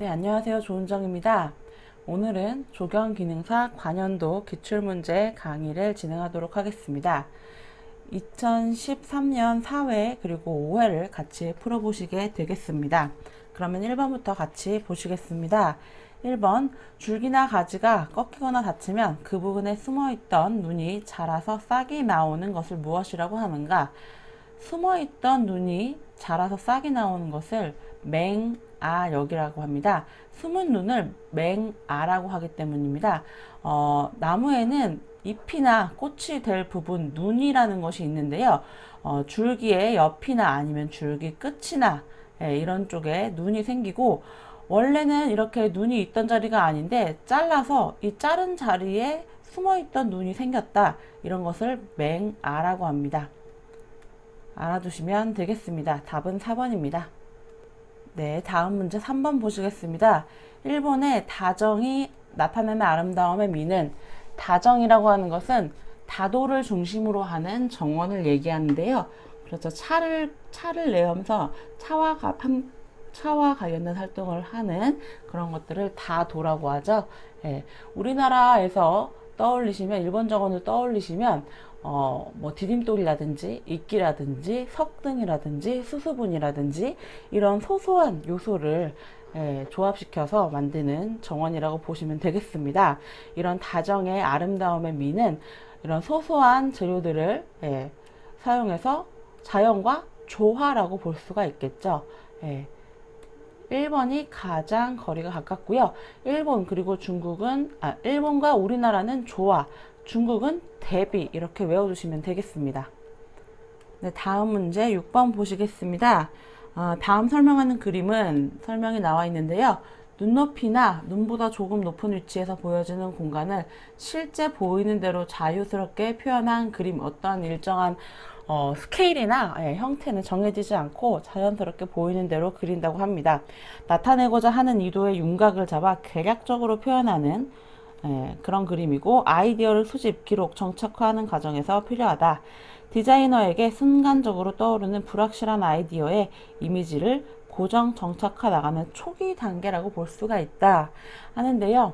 네, 안녕하세요. 조은정입니다. 오늘은 조경기능사 관연도 기출문제 강의를 진행하도록 하겠습니다. 2013년 4회 그리고 5회를 같이 풀어보시게 되겠습니다. 그러면 1번부터 같이 보시겠습니다. 1번, 줄기나 가지가 꺾이거나 닫히면 그 부분에 숨어있던 눈이 자라서 싹이 나오는 것을 무엇이라고 하는가? 숨어있던 눈이 자라서 싹이 나오는 것을 맹아역이라고 합니다. 숨은 눈을 맹아라고 하기 때문입니다. 나무에는 잎이나 꽃이 될 부분 눈이라는 것이 있는데요. 줄기의 옆이나 아니면 줄기 끝이나 이런 쪽에 눈이 생기고, 원래는 이렇게 눈이 있던 자리가 아닌데 잘라서 이 자른 자리에 숨어있던 눈이 생겼다. 이런 것을 맹아라고 합니다. 알아두시면 되겠습니다. 답은 4번입니다. 네, 다음 문제 3번 보시겠습니다. 일본의 다정이 나타내는 아름다움의 미는, 다정이라고 하는 것은 다도를 중심으로 하는 정원을 얘기하는데요. 그렇죠. 차를 내면서 차와 관련된 활동을 하는 그런 것들을 다도라고 하죠. 예, 우리나라에서 떠올리시면, 일본 정원을 떠올리시면 뭐 디딤돌이라든지 이끼라든지 석등이라든지 수수분이라든지 이런 소소한 요소를 조합시켜서 만드는 정원이라고 보시면 되겠습니다. 이런 다정의 아름다움의 미는 이런 소소한 재료들을 사용해서 자연과 조화라고 볼 수가 있겠죠. 1번이 가장 거리가 가깝고요. 일본 그리고 일본과 우리나라는 조화, 중국은 대비, 이렇게 외워두시면 되겠습니다. 네, 다음 문제 6번 보시겠습니다. 다음 설명하는 그림은 설명이 나와 있는데요. 눈높이나 눈보다 조금 높은 위치에서 보여지는 공간을 실제 보이는 대로 자유스럽게 표현한 그림, 어떤 일정한 스케일이나 형태는 정해지지 않고 자연스럽게 보이는 대로 그린다고 합니다. 나타내고자 하는 이도의 윤곽을 잡아 계략적으로 표현하는 그런 그림이고, 아이디어를 수집, 기록, 정착화하는 과정에서 필요하다. 디자이너에게 순간적으로 떠오르는 불확실한 아이디어의 이미지를 고정 정착화 나가는 초기 단계라고 볼 수가 있다 하는데요.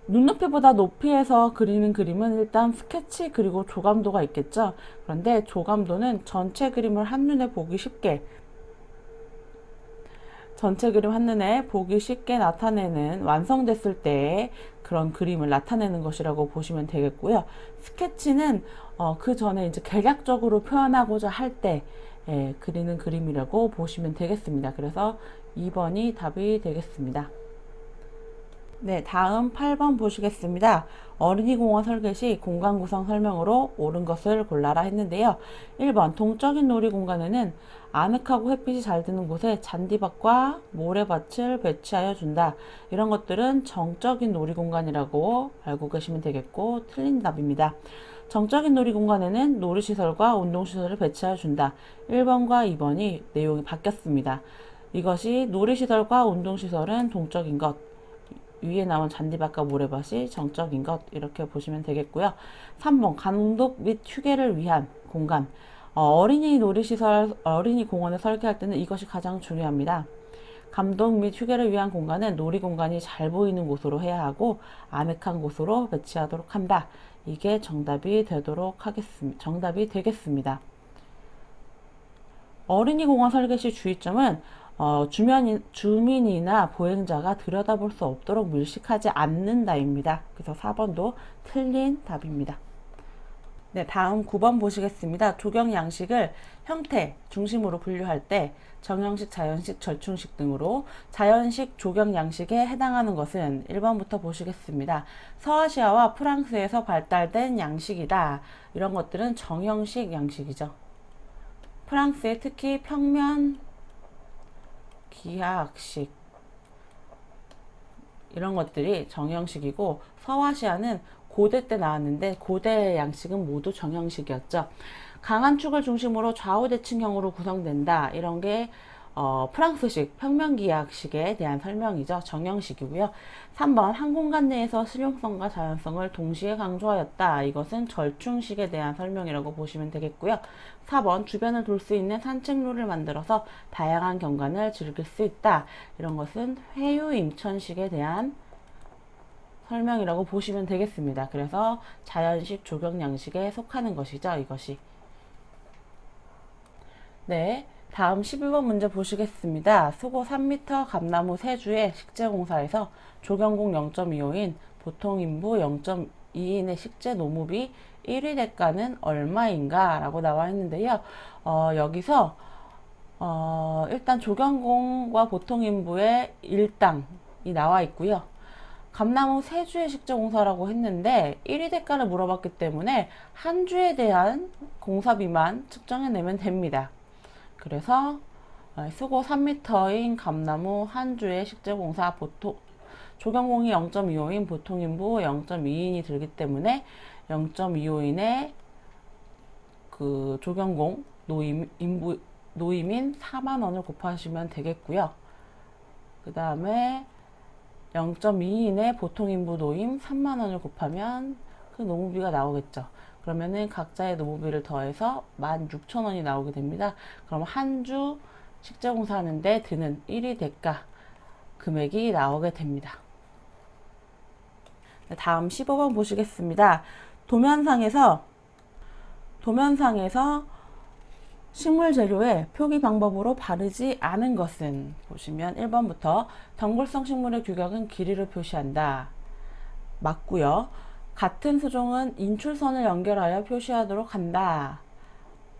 눈높이보다 높이에서 그리는 그림은 일단 스케치 그리고 조감도가 있겠죠. 그런데 조감도는 전체 그림을 한눈에 보기 쉽게 나타내는, 완성됐을 때의 그런 그림을 나타내는 것이라고 보시면 되겠고요. 스케치는 그 전에 이제 계략적으로 표현하고자 할 때 그리는 그림이라고 보시면 되겠습니다. 그래서 2번이 답이 되겠습니다. 네, 다음 8번 보시겠습니다. 어린이 공원 설계 시 공간 구성 설명으로 옳은 것을 골라라 했는데요. 1번, 동적인 놀이 공간에는 아늑하고 햇빛이 잘 드는 곳에 잔디밭과 모래밭을 배치하여 준다. 이런 것들은 정적인 놀이 공간이라고 알고 계시면 되겠고, 틀린 답입니다. 정적인 놀이 공간에는 놀이시설과 운동시설을 배치하여 준다. 1번과 2번이 내용이 바뀌었습니다. 이것이 놀이시설과 운동시설은 동적인 것, 위에 나온 잔디밭과 모래밭이 정적인 것, 이렇게 보시면 되겠고요. 3번, 감독 및 휴게를 위한 공간. 어린이 공원을 설계할 때는 이것이 가장 중요합니다. 감독 및 휴게를 위한 공간은 놀이공간이 잘 보이는 곳으로 해야 하고 아늑한 곳으로 배치하도록 한다. 이게 정답이 되겠습니다. 어린이 공원 설계 시 주의점은 주민이나 보행자가 들여다볼 수 없도록 밀식하지 않는다입니다. 그래서 4번도 틀린 답입니다. 네, 다음 9번 보시겠습니다. 조경 양식을 형태 중심으로 분류할 때 정형식, 자연식, 절충식 등으로 자연식 조경 양식에 해당하는 것은 1번부터 보시겠습니다. 서아시아와 프랑스에서 발달된 양식이다. 이런 것들은 정형식 양식이죠. 프랑스의 특히 평면 기하학식, 이런 것들이 정형식이고, 서아시아는 고대 때 나왔는데 고대 양식은 모두 정형식이었죠. 강한 축을 중심으로 좌우 대칭형으로 구성된다. 이런 게 프랑스식 평면기하식에 대한 설명이죠. 정형식이고요. 3번 한 공간 내에서 실용성과 자연성을 동시에 강조하였다. 이것은 절충식에 대한 설명이라고 보시면 되겠고요. 4번 주변을 돌 수 있는 산책로를 만들어서 다양한 경관을 즐길 수 있다. 이런 것은 회유임천식에 대한 설명이라고 보시면 되겠습니다. 그래서 자연식 조경양식에 속하는 것이죠. 이것이. 네, 다음 11번 문제 보시겠습니다. 수고 3m 감나무 3주의 식재공사에서 조경공 0.25인 보통인부 0.2인의 식재 노무비 1위 대가는 얼마인가? 라고 나와 있는데요. 여기서 일단 조경공과 보통인부의 일당이 나와 있고요. 감나무 3주의 식재공사라고 했는데 1위 대가를 물어봤기 때문에 한 주에 대한 공사비만 측정해내면 됩니다. 그래서 수고 3m인 감나무 한 주의 식재공사 조경공이 0.25인 보통인부 0.2인이 들기 때문에 0.25인의 그 조경공 노임인 4만원을 곱하시면 되겠고요. 그 다음에 0.2인의 보통인부 노임 3만원을 곱하면 그 노무비가 나오겠죠. 그러면은 각자의 노무비를 더해서 16,000원이 나오게 됩니다. 그럼 한 주 식재공사 하는데 드는 1위 대가 금액이 나오게 됩니다. 다음 15번 보시겠습니다. 도면상에서 식물 재료의 표기 방법으로 바르지 않은 것은 보시면 1번부터 덩굴성 식물의 규격은 길이를 표시한다. 맞고요. 같은 수종은 인출선을 연결하여 표시하도록 한다.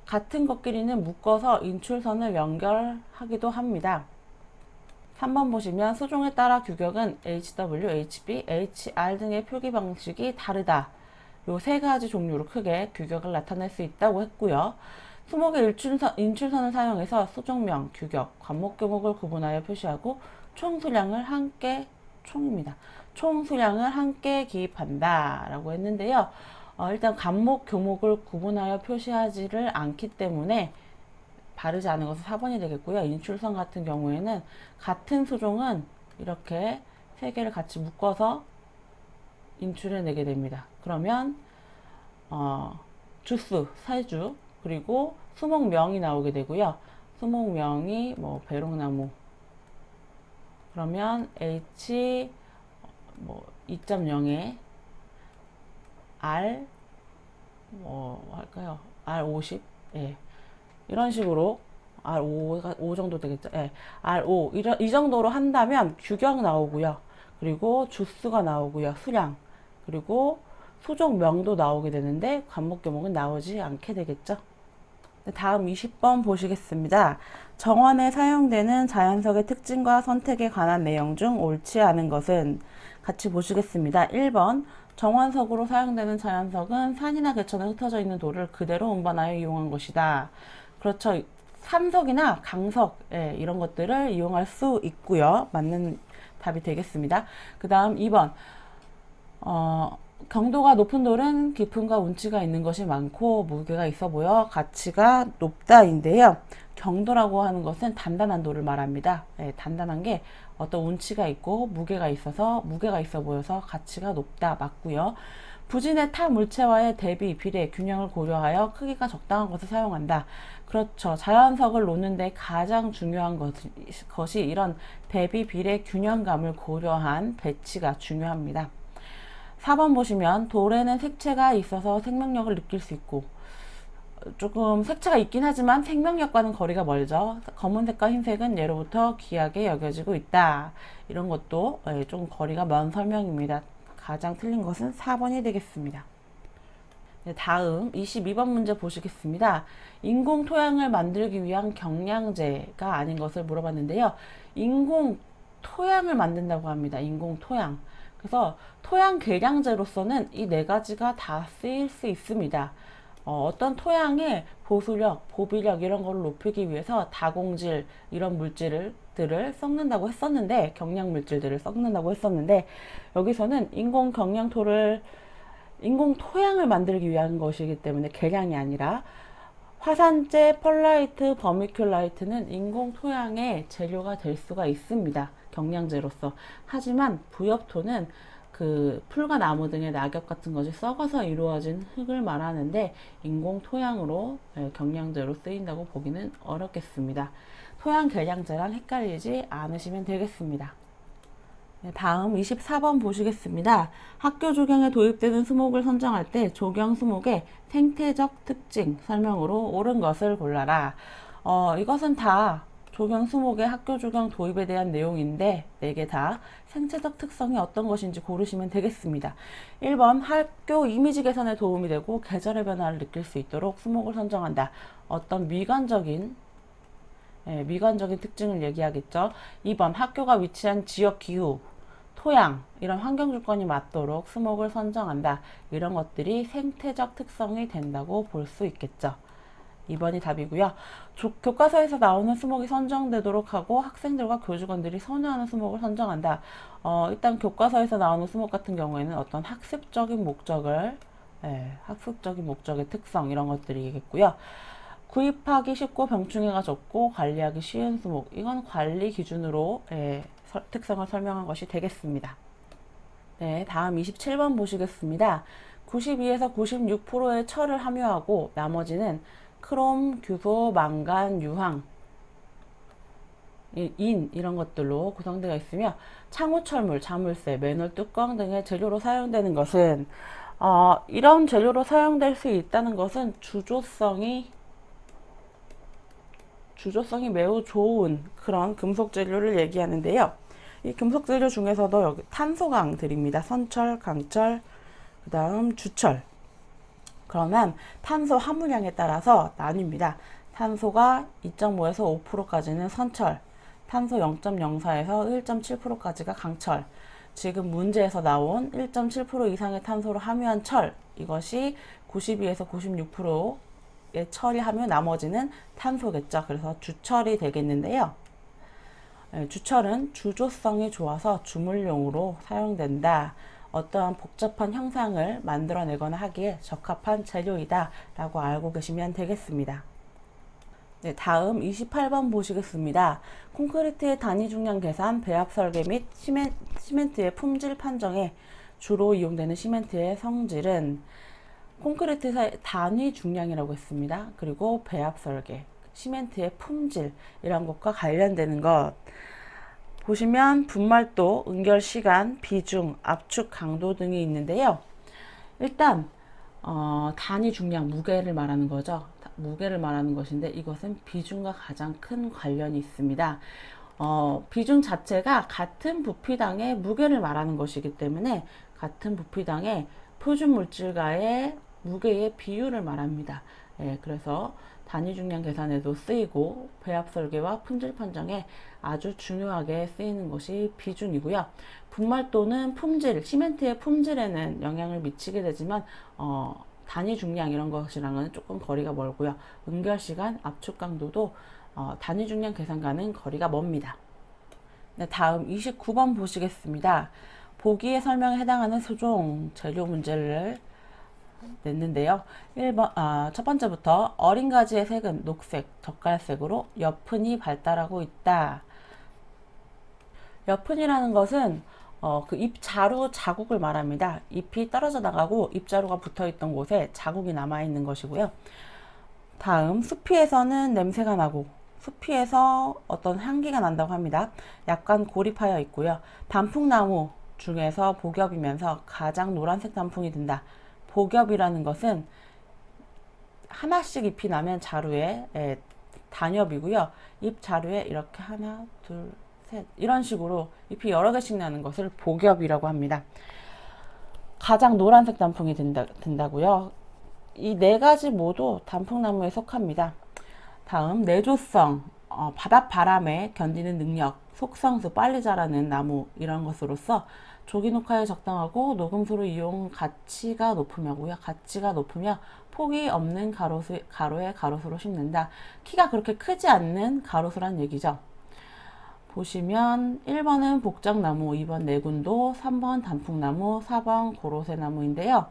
같은 것끼리는 묶어서 인출선을 연결하기도 합니다. 3번 보시면 수종에 따라 규격은 HW, HB, HR 등의 표기 방식이 다르다. 요 세 가지 종류로 크게 규격을 나타낼 수 있다고 했고요. 수목의 인출선을 사용해서 수종명, 규격, 관목교목을 구분하여 표시하고 총수량을 함께 총수량을 함께 기입한다 라고 했는데요. 일단 관목, 교목을 구분하여 표시하지를 않기 때문에 바르지 않은 것은 4번이 되겠고요. 인출선 같은 경우에는 같은 수종은 이렇게 세 개를 같이 묶어서 인출해 내게 됩니다. 그러면 주수, 세주, 그리고 수목명이 나오게 되고요. 수목명이 뭐 배롱나무 그러면 H 2.0에 R 할까요? R50 예. 이런 식으로 R5가 5 정도 되겠죠. 예. R5 이 정도로 한다면 규격 나오고요. 그리고 주수가 나오고요. 수량 그리고 수종명도 나오게 되는데 관목교목은 나오지 않게 되겠죠. 다음 20번 보시겠습니다. 정원에 사용되는 자연석의 특징과 선택에 관한 내용 중 옳지 않은 것은 같이 보시겠습니다. 1번 정원석으로 사용되는 자연석은 산이나 개천에 흩어져 있는 돌을 그대로 운반하여 이용한 것이다. 그렇죠. 산석이나 강석 이런 것들을 이용할 수 있고요. 맞는 답이 되겠습니다. 그 다음 2번 경도가 높은 돌은 깊음과 운치가 있는 것이 많고 무게가 있어 보여 가치가 높다인데요. 경도라고 하는 것은 단단한 돌을 말합니다. 단단한 게 어떤 운치가 있고 무게가 있어 보여서 가치가 높다 맞고요. 부진의 타 물체와의 대비, 비례, 균형을 고려하여 크기가 적당한 것을 사용한다. 그렇죠. 자연석을 놓는데 가장 중요한 것이 이런 대비, 비례, 균형감을 고려한 배치가 중요합니다. 4번 보시면 돌에는 색채가 있어서 생명력을 느낄 수 있고 조금 색채가 있긴 하지만 생명력과는 거리가 멀죠. 검은색과 흰색은 예로부터 귀하게 여겨지고 있다. 이런 것도 좀 거리가 먼 설명입니다. 가장 틀린 것은 4번이 되겠습니다. 다음 22번 문제 보시겠습니다. 인공 토양을 만들기 위한 경량제가 아닌 것을 물어봤는데요. 인공 토양을 만든다고 합니다. 인공 토양. 그래서 토양 계량제로서는 이 네 가지가 다 쓰일 수 있습니다. 어떤 토양의 보수력, 보비력 이런 거를 높이기 위해서 다공질 이런 물질들을 섞는다고 했었는데 경량 물질들을 섞는다고 했었는데 여기서는 인공 토양을 만들기 위한 것이기 때문에 계량이 아니라 화산재, 펄라이트, 버미큘라이트는 인공 토양의 재료가 될 수가 있습니다. 경량재로서. 하지만 부엽토는 그 풀과 나무 등의 낙엽 같은 것이 썩어서 이루어진 흙을 말하는데 인공 토양으로 경량재로 쓰인다고 보기는 어렵겠습니다. 토양 계량재랑 헷갈리지 않으시면 되겠습니다. 네, 다음 24번 보시겠습니다. 학교 조경에 도입되는 수목을 선정할 때 조경 수목의 생태적 특징 설명으로 옳은 것을 골라라. 이것은 다 조경 수목의 학교 조경 도입에 대한 내용인데 4개 다 생태적 특성이 어떤 것인지 고르시면 되겠습니다. 1번 학교 이미지 개선에 도움이 되고 계절의 변화를 느낄 수 있도록 수목을 선정한다. 어떤 미관적인 특징을 얘기하겠죠. 2번 학교가 위치한 지역 기후, 토양 이런 환경 조건이 맞도록 수목을 선정한다. 이런 것들이 생태적 특성이 된다고 볼 수 있겠죠. 2번이 답이고요. 교과서에서 나오는 수목이 선정되도록 하고 학생들과 교직원들이 선호하는 수목을 선정한다. 일단 교과서에서 나오는 수목 같은 경우에는 어떤 학습적인 목적의 특성 이런 것들이겠고요. 구입하기 쉽고 병충해가 적고 관리하기 쉬운 수목. 이건 관리 기준으로 특성을 설명한 것이 되겠습니다. 네, 다음 27번 보시겠습니다. 92에서 96%의 철을 함유하고 나머지는 크롬, 규소, 망간, 유황, 인 이런 것들로 구성되어 있으며 창호철물, 자물쇠, 맨홀 뚜껑 등의 재료로 사용되는 것은 이런 재료로 사용될 수 있다는 것은 주조성이 매우 좋은 그런 금속 재료를 얘기하는데요. 이 금속 재료 중에서도 여기 탄소강들입니다. 선철, 강철, 그 다음 주철. 그러면 탄소 함유량에 따라서 나뉩니다. 탄소가 2.5에서 5%까지는 선철, 탄소 0.04에서 1.7%까지가 강철. 지금 문제에서 나온 1.7% 이상의 탄소를 함유한 철, 이것이 92에서 96%의 철이 함유, 나머지는 탄소겠죠. 그래서 주철이 되겠는데요. 주철은 주조성이 좋아서 주물용으로 사용된다. 어떠한 복잡한 형상을 만들어내거나 하기에 적합한 재료이다 라고 알고 계시면 되겠습니다. 네, 다음 28번 보시겠습니다. 콘크리트의 단위 중량 계산, 배합 설계 및 시멘트의 품질 판정에 주로 이용되는 시멘트의 성질은 콘크리트의 단위 중량이라고 했습니다. 그리고 배합 설계, 시멘트의 품질 이런 것과 관련되는 것 보시면 분말도, 응결 시간, 비중, 압축 강도 등이 있는데요. 일단 단위 중량, 무게를 말하는 거죠. 무게를 말하는 것인데 이것은 비중과 가장 큰 관련이 있습니다. 비중 자체가 같은 부피당의 무게를 말하는 것이기 때문에 같은 부피당의 표준 물질과의 무게의 비율을 말합니다. 그래서 단위 중량 계산에도 쓰이고 배합 설계와 품질 판정에 아주 중요하게 쓰이는 것이 비중이고요. 분말도는 품질, 시멘트의 품질에는 영향을 미치게 되지만 단위 중량 이런 것이랑은 조금 거리가 멀고요. 응결 시간, 압축 강도도 단위 중량 계산과는 거리가 멉니다. 네, 다음 29번 보시겠습니다. 보기의 설명에 해당하는 소종 재료 문제를 냈는데요. 1번, 첫 번째부터 어린 가지의 색은 녹색, 젓갈색으로 옅은이 발달하고 있다. 옅은이라는 것은 그 잎자루 자국을 말합니다. 잎이 떨어져 나가고 잎자루가 붙어 있던 곳에 자국이 남아 있는 것이고요. 다음, 수피에서는 냄새가 나고 수피에서 어떤 향기가 난다고 합니다. 약간 고립하여 있고요. 단풍나무 중에서 복엽이면서 가장 노란색 단풍이 든다. 복엽이라는 것은 하나씩 잎이 나면 자루에 단엽이고요. 잎 자루에 이렇게 하나, 둘, 셋 이런 식으로 잎이 여러 개씩 나는 것을 복엽이라고 합니다. 가장 노란색 단풍이 든다고요. 이 4가지 모두 단풍나무에 속합니다. 다음, 내조성, 바닷바람에 견디는 능력, 속성수, 빨리 자라는 나무 이런 것으로서 조기 녹화에 적당하고 녹음수로 이용 가치가 높으며고요. 가치가 높으며 폭이 없는 가로에 가로수로 심는다. 키가 그렇게 크지 않는 가로수란 얘기죠. 보시면 1번은 복장나무, 2번 내군도, 3번 단풍나무, 4번 고로쇠나무인데요.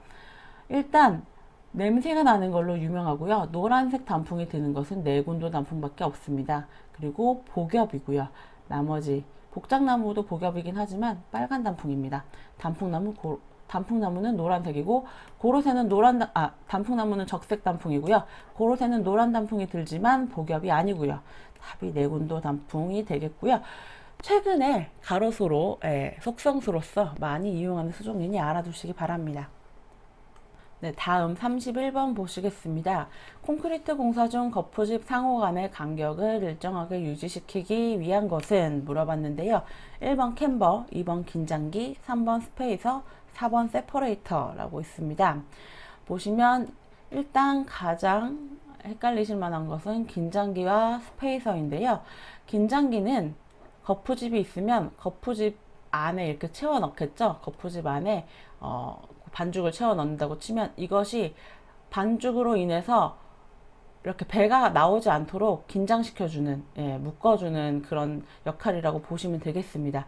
일단 냄새가 나는 걸로 유명하고요. 노란색 단풍이 드는 것은 내군도 단풍밖에 없습니다. 그리고 복엽이고요. 나머지 복장나무도 복엽이긴 하지만 빨간 단풍입니다. 단풍나무는 노란색이고 고로쇠는 단풍나무는 적색 단풍이고요. 고로쇠는 노란 단풍이 들지만 복엽이 아니고요. 답이 내군도 단풍이 되겠고요. 최근에 가로수로 속성수로서 많이 이용하는 수종이니 알아두시기 바랍니다. 네, 다음 31번 보시겠습니다. 콘크리트 공사 중 거푸집 상호 간의 간격을 일정하게 유지시키기 위한 것은 물어봤는데요. 1번 캠버, 2번 긴장기, 3번 스페이서, 4번 세퍼레이터라고 있습니다. 보시면 일단 가장 헷갈리실 만한 것은 긴장기와 스페이서인데요. 긴장기는 거푸집이 있으면 거푸집 안에 이렇게 채워 넣겠죠. 거푸집 안에 반죽을 채워 넣는다고 치면 이것이 반죽으로 인해서 이렇게 배가 나오지 않도록 긴장시켜주는, 묶어주는 그런 역할이라고 보시면 되겠습니다.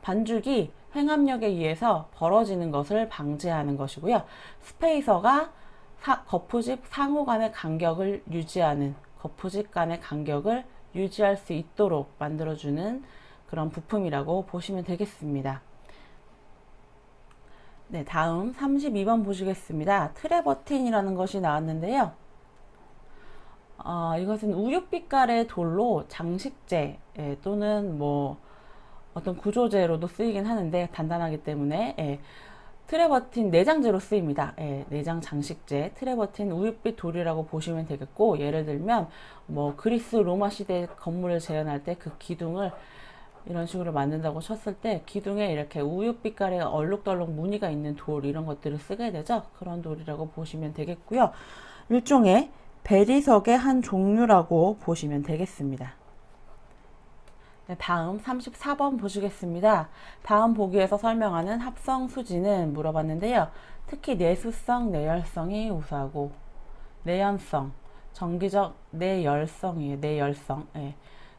반죽이 행압력에 의해서 벌어지는 것을 방지하는 것이고요. 스페이서가 거푸집 상호 간의 간격을 유지하는, 거푸집 간의 간격을 유지할 수 있도록 만들어주는 그런 부품이라고 보시면 되겠습니다. 네, 다음 32번 보시겠습니다. 트레버틴이라는 것이 나왔는데요. 이것은 우윳빛깔의 돌로 장식재 또는 뭐 어떤 구조재로도 쓰이긴 하는데 단단하기 때문에 트레버틴 내장재로 쓰입니다. 내장 장식재, 트레버틴 우윳빛 돌이라고 보시면 되겠고, 예를 들면 뭐 그리스 로마 시대 건물을 재현할 때 그 기둥을 이런 식으로 만든다고 쳤을 때 기둥에 이렇게 우윳빛깔의 얼룩덜룩 무늬가 있는 돌, 이런 것들을 쓰게 되죠. 그런 돌이라고 보시면 되겠고요. 일종의 베리석의 한 종류라고 보시면 되겠습니다. 네, 다음 34번 보시겠습니다. 다음 보기에서 설명하는 합성 수지는 물어봤는데요. 특히 내수성, 내열성이 우수하고, 내연성, 정기적 내열성이에요. 내열성.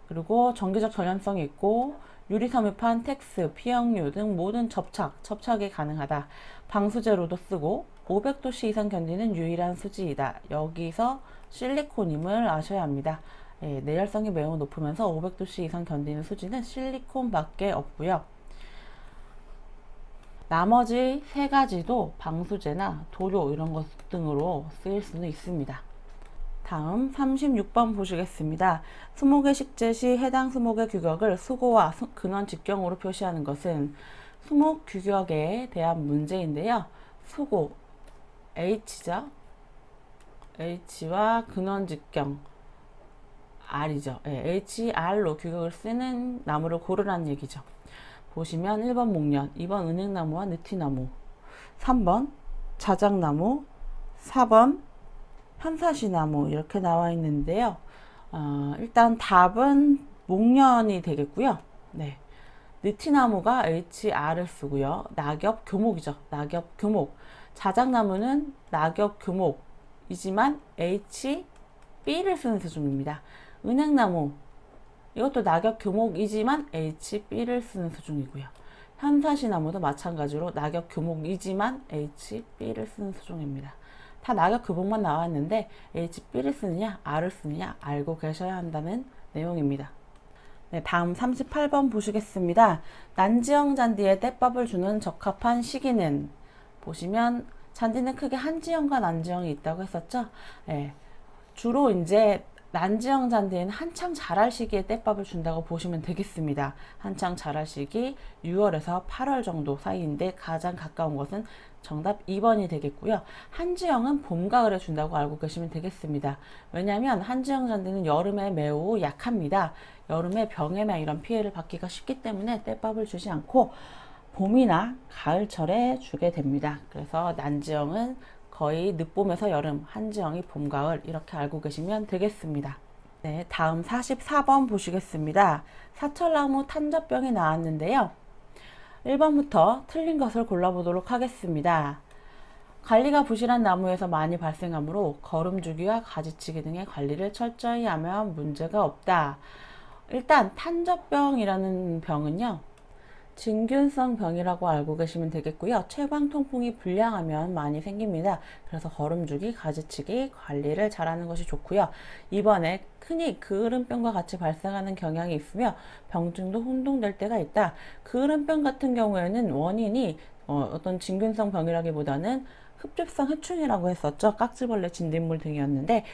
그리고 정기적 전연성이 있고, 유리섬유판, 텍스, 피형류 등 모든 접착이 가능하다. 방수제로도 쓰고 500도씨 이상 견디는 유일한 수지이다. 여기서 실리콘임을 아셔야 합니다. 내열성이 매우 높으면서 500도씨 이상 견디는 수지는 실리콘밖에 없고요. 나머지 세 가지도 방수제나 도료 이런 것 등으로 쓰일 수는 있습니다. 다음 36번 보시겠습니다. 수목의 식재 시 해당 수목의 규격을 수고와 근원 직경으로 표시하는 것은 수목 규격에 대한 문제인데요. 수고 H죠. H와 근원 직경 R이죠. HR로 규격을 쓰는 나무를 고르라는 얘기죠. 보시면 1번 목련, 2번 은행나무와 느티나무, 3번 자작나무, 4번 현사시나무 이렇게 나와 있는데요. 일단 답은 목련이 되겠고요. 네. 느티나무가 HR을 쓰고요. 낙엽 교목이죠. 낙엽 교목. 자작나무는 낙엽 교목이지만 HB를 쓰는 수중입니다. 은행나무 이것도 낙엽 교목이지만 HB를 쓰는 수중이고요. 현사시나무도 마찬가지로 낙엽 교목이지만 HB를 쓰는 수중입니다. 다 낙엽 교목만 나왔는데 HB를 쓰느냐 R을 쓰느냐 알고 계셔야 한다는 내용입니다. 네, 다음 38번 보시겠습니다. 난지형 잔디에 떼밥을 주는 적합한 시기는, 보시면 잔디는 크게 한지형과 난지형이 있다고 했었죠. 주로 이제 난지형 잔디에는 한창 자랄 시기에 떼밥을 준다고 보시면 되겠습니다. 한창 자랄 시기 6월에서 8월 정도 사이인데 가장 가까운 것은 정답 2번이 되겠고요. 한지형은 봄, 가을에 준다고 알고 계시면 되겠습니다. 왜냐하면 한지형 잔디는 여름에 매우 약합니다. 여름에 병에나 이런 피해를 받기가 쉽기 때문에 떼밥을 주지 않고 봄이나 가을철에 주게 됩니다. 그래서 난지형은 거의 늦봄에서 여름, 한지형이 봄, 가을 이렇게 알고 계시면 되겠습니다. 네, 다음 44번 보시겠습니다. 사철나무 탄저병이 나왔는데요. 1번부터 틀린 것을 골라보도록 하겠습니다. 관리가 부실한 나무에서 많이 발생하므로 거름주기와 가지치기 등의 관리를 철저히 하면 문제가 없다. 일단 탄저병이라는 병은요, 진균성 병이라고 알고 계시면 되겠고요. 채광 통풍이 불량하면 많이 생깁니다. 그래서 거름주기, 가지치기 관리를 잘하는 것이 좋고요. 이번에 흔히 그을음병과 같이 발생하는 경향이 있으며 병증도 혼동될 때가 있다. 그을음병 같은 경우에는 원인이 어떤 진균성 병이라기보다는 흡집성 해충이라고 했었죠. 깍지벌레, 진딧물 등이었는데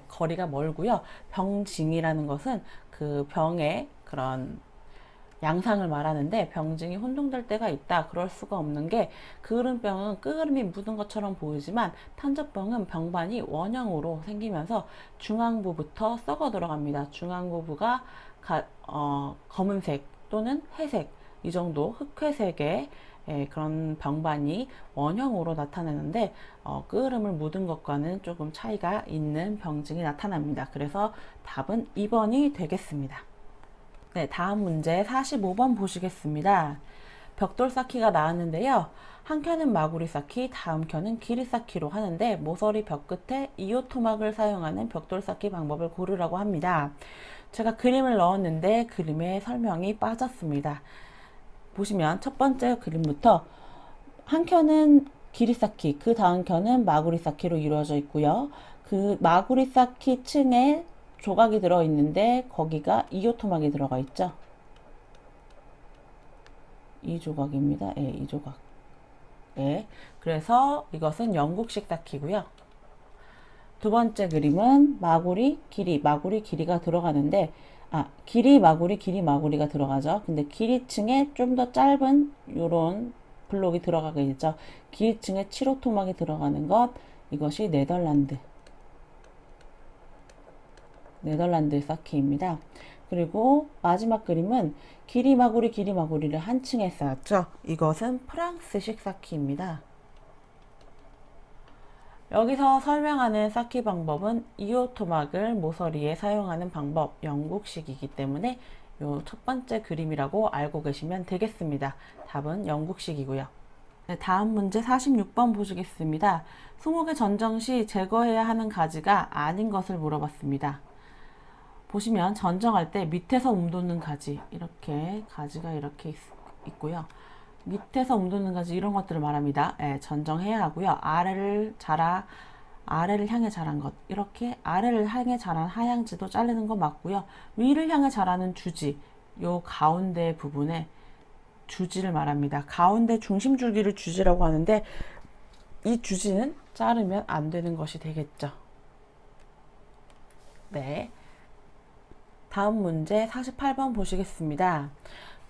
거리가 멀고요. 병징이라는 것은 그 병의 그런 양상을 말하는데 병증이 혼동될 때가 있다. 그럴 수가 없는 게 그을음병은 끄그름이 묻은 것처럼 보이지만 탄저병은 병반이 원형으로 생기면서 중앙부부터 썩어 들어갑니다. 중앙부부가 검은색 또는 회색 이 정도 흑회색의 그런 병반이 원형으로 나타나는데 끄그름을 묻은 것과는 조금 차이가 있는 병증이 나타납니다. 그래서 답은 2번이 되겠습니다. 네, 다음 문제 45번 보시겠습니다. 벽돌 쌓기가 나왔는데요. 한 켠은 마구리 쌓기, 다음 켠은 기리 쌓기로 하는데 모서리 벽 끝에 이오토막을 사용하는 벽돌 쌓기 방법을 고르라고 합니다. 제가 그림을 넣었는데 그림에 설명이 빠졌습니다. 보시면 첫 번째 그림부터 한 켠은 기리 쌓기, 그 다음 켠은 마구리 쌓기로 이루어져 있고요. 그 마구리 쌓기 층에 조각이 들어있는데 거기가 이오토막이 들어가 있죠. 이 조각입니다. 예, 이 조각. 예, 그래서 이것은 영국식 쌓기고요. 두 번째 그림은 마구리, 길이가 들어가는데 길이, 마구리가 들어가죠. 근데 길이층에 좀 더 짧은 요런 블록이 들어가게 되죠. 길이층에 7호토막이 들어가는 것, 이것이 네덜란드 쌓기입니다. 그리고 마지막 그림은 길이 마구리를 한 층에 쌓았죠. 이것은 프랑스식 쌓기입니다. 여기서 설명하는 쌓기 방법은 이오토막을 모서리에 사용하는 방법, 영국식이기 때문에 요 첫 번째 그림이라고 알고 계시면 되겠습니다. 답은 영국식이고요. 네, 다음 문제 46번 보시겠습니다. 20개 전정 시 제거해야 하는 가지가 아닌 것을 물어봤습니다. 보시면 전정할 때 밑에서 움돋는 가지, 이렇게 가지가 이렇게 있고요. 밑에서 움돋는 가지 이런 것들을 말합니다. 예, 전정해야 하고요. 아래를 향해 자란 것, 이렇게 아래를 향해 자란 하향지도 자르는 거 맞고요. 위를 향해 자라는 주지, 요 가운데 부분에 주지를 말합니다. 가운데 중심 줄기를 주지라고 하는데 이 주지는 자르면 안 되는 것이 되겠죠. 네. 다음 문제 48번 보시겠습니다.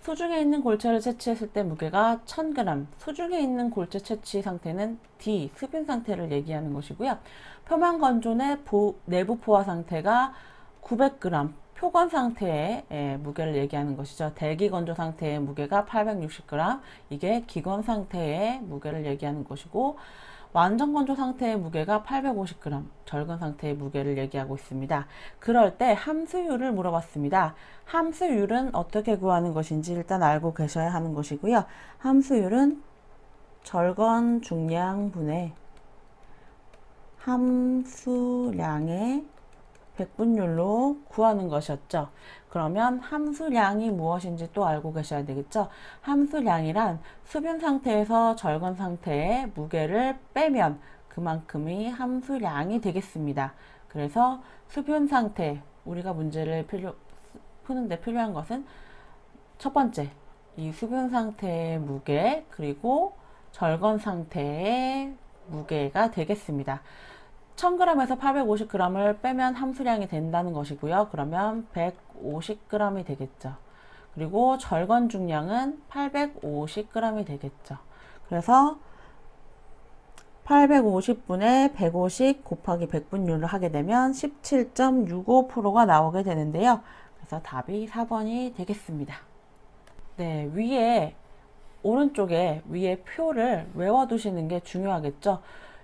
수중에 있는 골체를 채취했을 때 무게가 1000g, 수중에 있는 골체 채취 상태는 D, 수분 상태를 얘기하는 것이고요. 표면 건조의 내부 포화 상태가 900g, 표건 상태의 무게를 얘기하는 것이죠. 대기 건조 상태의 무게가 860g, 이게 기건 상태의 무게를 얘기하는 것이고, 완전 건조 상태의 무게가 850g, 절건 상태의 무게를 얘기하고 있습니다. 그럴 때 함수율을 물어봤습니다. 함수율은 어떻게 구하는 것인지 일단 알고 계셔야 하는 것이고요. 함수율은 절건 중량분의 함수량의 백분율로 구하는 것이었죠. 그러면 함수량이 무엇인지 또 알고 계셔야 되겠죠. 함수량이란 수분 상태에서 절건 상태의 무게를 빼면 그만큼이 함수량이 되겠습니다. 그래서 수분 상태, 우리가 문제를 푸는데 필요한 것은 첫 번째, 이 수분 상태의 무게, 그리고 절건 상태의 무게가 되겠습니다. 1000g에서 850g을 빼면 함수량이 된다는 것이고요. 그러면 150g이 되겠죠. 그리고 절건 중량은 850g이 되겠죠. 그래서 850분의 150 곱하기 100분율을 하게 되면 17.65%가 나오게 되는데요. 그래서 답이 4번이 되겠습니다. 네, 오른쪽에 위에 표를 외워두시는 게 중요하겠죠.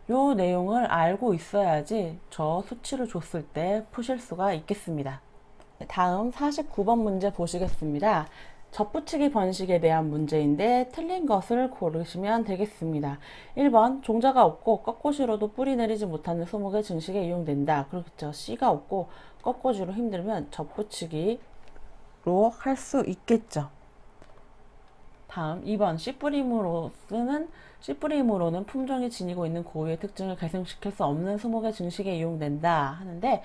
요 내용을 알고 있어야지 저 수치를 줬을 때 푸실 수가 있겠습니다. 다음 49번 문제 보시겠습니다. 접붙이기 번식에 대한 문제인데 틀린 것을 고르시면 되겠습니다. 1번 종자가 없고 꺾꽂이로도 뿌리 내리지 못하는 20개 증식에 이용된다. 그렇죠. 씨가 없고 꺾꽂이로 힘들면 접붙이기로 할 수 있겠죠. 다음 2번 씨뿌림으로는 품종이 지니고 있는 고유의 특징을 개선시킬 수 없는 수목의 증식에 이용된다 하는데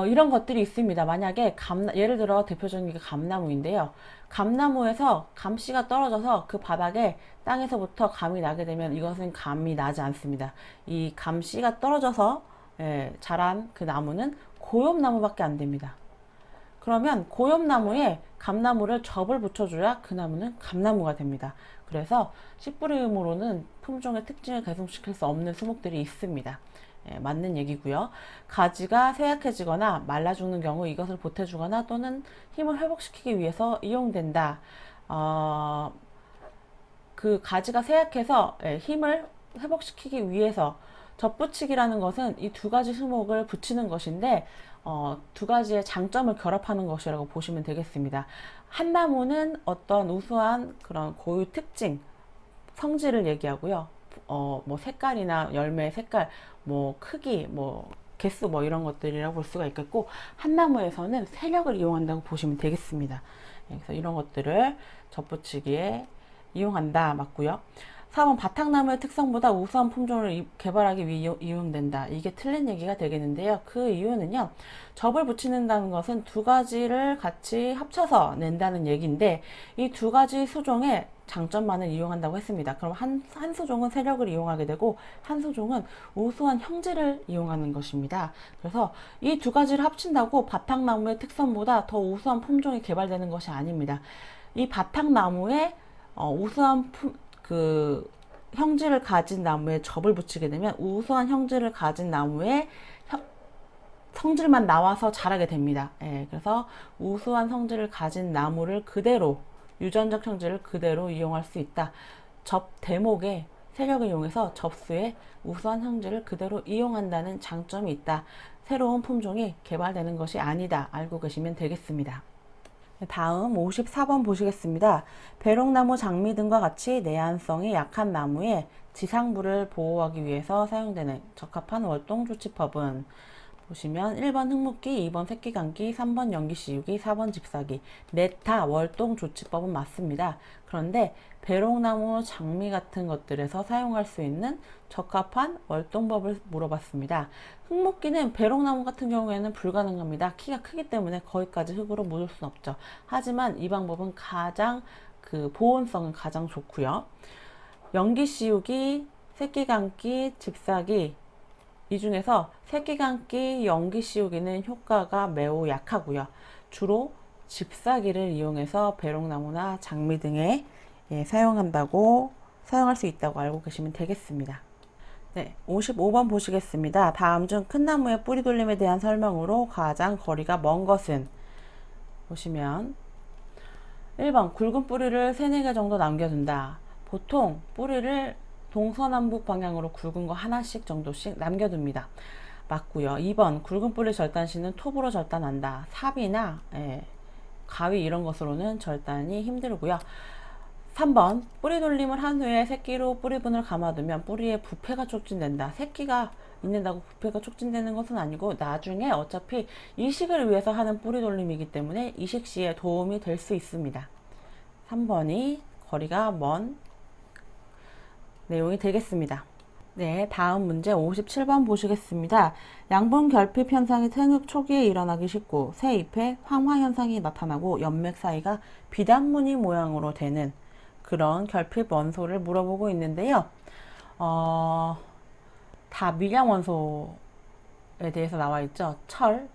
이런 것들이 있습니다. 만약에 예를 들어 대표적인 게 감나무인데요. 감나무에서 감씨가 떨어져서 그 바닥에 땅에서부터 감이 나게 되면 이것은 감이 나지 않습니다. 이 감씨가 떨어져서 자란 그 나무는 고엽나무밖에 안 됩니다. 그러면 고엽나무에 감나무를 접을 붙여줘야 그 나무는 감나무가 됩니다. 그래서 씨뿌림으로는 품종의 특징을 개선시킬 수 없는 수목들이 있습니다. 맞는 얘기고요. 가지가 쇠약해지거나 말라 죽는 경우 이것을 보태주거나 또는 힘을 회복시키기 위해서 이용된다. 그 가지가 쇠약해서 힘을 회복시키기 위해서 접붙이기라는 것은 이 두 가지 수목을 붙이는 것인데 두 가지의 장점을 결합하는 것이라고 보시면 되겠습니다. 한 나무는 어떤 우수한 그런 고유 특징, 성질을 얘기하고요. 뭐 색깔이나 열매 색깔, 뭐 크기, 뭐 개수 뭐 이런 것들이라고 볼 수가 있겠고, 한 나무에서는 세력을 이용한다고 보시면 되겠습니다. 그래서 이런 것들을 접붙이기에 이용한다 맞고요. 4번 바탕나무의 특성보다 우수한 품종을 개발하기 위해 이용된다. 이게 틀린 얘기가 되겠는데요. 그 이유는요. 접을 붙이는다는 것은 두 가지를 같이 합쳐서 낸다는 얘기인데 이 두 가지 수종의 장점만을 이용한다고 했습니다. 그럼 한 수종은 세력을 이용하게 되고 한 수종은 우수한 형질을 이용하는 것입니다. 그래서 이 두 가지를 합친다고 바탕나무의 특성보다 더 우수한 품종이 개발되는 것이 아닙니다. 이 바탕나무의 우수한 그 형질을 가진 나무에 접을 붙이게 되면 우수한 형질을 가진 나무에 성질만 나와서 자라게 됩니다. 그래서 우수한 성질을 가진 나무를 그대로 유전적 형질을 그대로 이용할 수 있다. 접 대목에 세력을 이용해서 접수의 우수한 형질을 그대로 이용한다는 장점이 있다. 새로운 품종이 개발되는 것이 아니다. 알고 계시면 되겠습니다. 다음 54번 보시겠습니다. 배롱나무, 장미 등과 같이 내한성이 약한 나무에 지상부를 보호하기 위해서 사용되는 적합한 월동조치법은 보시면 1번 흙묶기, 2번 새끼감기, 3번 연기씌우기, 4번 집사기 넷 다 월동조치법은 맞습니다. 그런데 배롱나무, 장미 같은 것들에서 사용할 수 있는 적합한 월동법을 물어봤습니다. 흙묶기는 배롱나무 같은 경우에는 불가능합니다. 키가 크기 때문에 거기까지 흙으로 묻을 수는 없죠. 하지만 이 방법은 가장 보온성은 가장 좋고요. 연기씌우기, 새끼감기, 집사기 이 중에서 새끼감기, 연기씌우기는 효과가 매우 약하고요. 주로 집사기를 이용해서 배롱나무나 장미 등에 사용할 수 있다고 알고 계시면 되겠습니다. 네, 55번 보시겠습니다. 다음 중 큰 나무의 뿌리 돌림에 대한 설명으로 가장 거리가 먼 것은 보시면 1번 굵은 뿌리를 3, 4개 정도 남겨둔다. 보통 뿌리를 동서남북 방향으로 굵은 거 하나씩 정도씩 남겨둡니다. 맞고요. 2번 굵은 뿌리 절단시는 톱으로 절단한다. 삽이나 가위 이런 것으로는 절단이 힘들고요. 3번 뿌리 돌림을 한 후에 새끼로 뿌리분을 감아두면 뿌리에 부패가 촉진된다. 새끼가 있는다고 부패가 촉진되는 것은 아니고 나중에 어차피 이식을 위해서 하는 뿌리 돌림이기 때문에 이식 시에 도움이 될 수 있습니다. 3번이 거리가 먼 내용이 되겠습니다. 네, 다음 문제 57번 보시겠습니다. 양분 결핍 현상이 생육 초기에 일어나기 쉽고 새 잎에 황화 현상이 나타나고 연맥 사이가 비단무늬 모양으로 되는 그런 결핍 원소를 물어보고 있는데요. 다 밀양 원소에 대해서 나와 있죠. 철,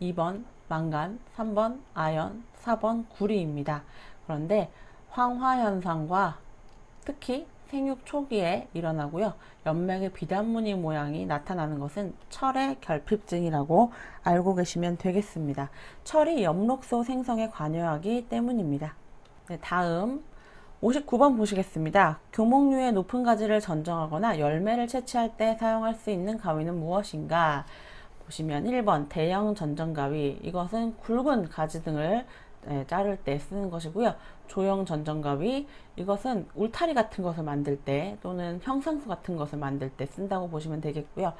2번 망간, 3번 아연, 4번 구리입니다. 그런데 황화 현상과 특히 생육 초기에 일어나고요. 연맥의 비단무늬 모양이 나타나는 것은 철의 결핍증이라고 알고 계시면 되겠습니다. 철이 엽록소 생성에 관여하기 때문입니다. 네, 다음 59번 보시겠습니다. 교목류의 높은 가지를 전정하거나 열매를 채취할 때 사용할 수 있는 가위는 무엇인가? 보시면 1번 대형 전정가위. 이것은 굵은 가지 등을 자를 때 쓰는 것이고요. 조형 전정가위, 이것은 울타리 같은 것을 만들 때 또는 형상수 같은 것을 만들 때 쓴다고 보시면 되겠고요.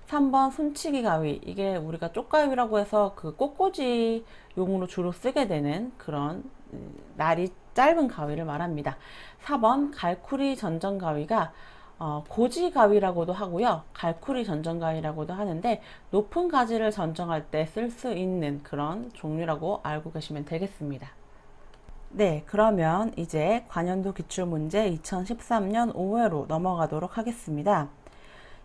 3번 손치기 가위, 이게 우리가 쪽가위라고 해서 그 꽃꽂이 용으로 주로 쓰게 되는 그런 날이 짧은 가위를 말합니다. 4번 갈쿠리 전정가위가 고지가위라고도 하고요. 갈쿠리 전정가위라고도 하는데 높은 가지를 전정할 때 쓸 수 있는 그런 종류라고 알고 계시면 되겠습니다. 네, 그러면 이제 관연도 기출문제 2013년 5회로 넘어가도록 하겠습니다.